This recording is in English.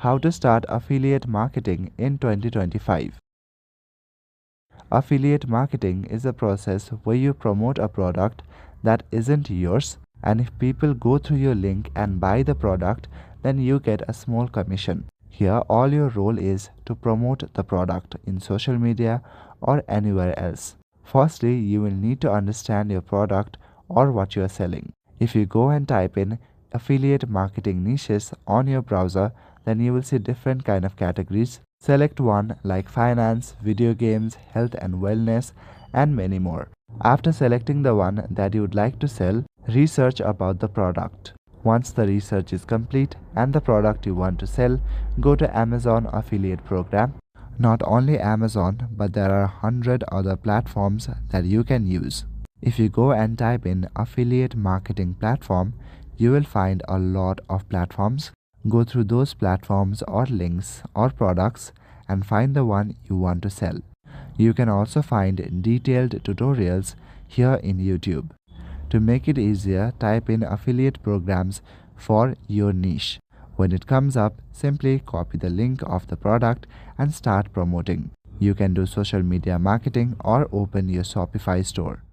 How to start affiliate marketing in 2025. Affiliate marketing is a process where you promote a product that isn't yours, and if people go through your link and buy the product, then you get a small commission. Here, all your role is to promote the product in social media or anywhere else. Firstly, you will need to understand your product or what you are selling. If you go and type in affiliate marketing niches on your browser, then you will see different kind of categories. Select one like finance, video games, health and wellness, and many more. After selecting the one that you would like to sell, research about the product. Once the research is complete and the product you want to sell, go to Amazon affiliate program. Not only Amazon, but there are 100 other platforms that you can use. If you go and type in affiliate marketing platform, you will find a lot of platforms. Go through those platforms or links or products and find the one you want to sell. You can also find detailed tutorials here in YouTube. To make it easier, type in affiliate programs for your niche. When it comes up, simply copy the link of the product and start promoting. You can do social media marketing or open your Shopify store.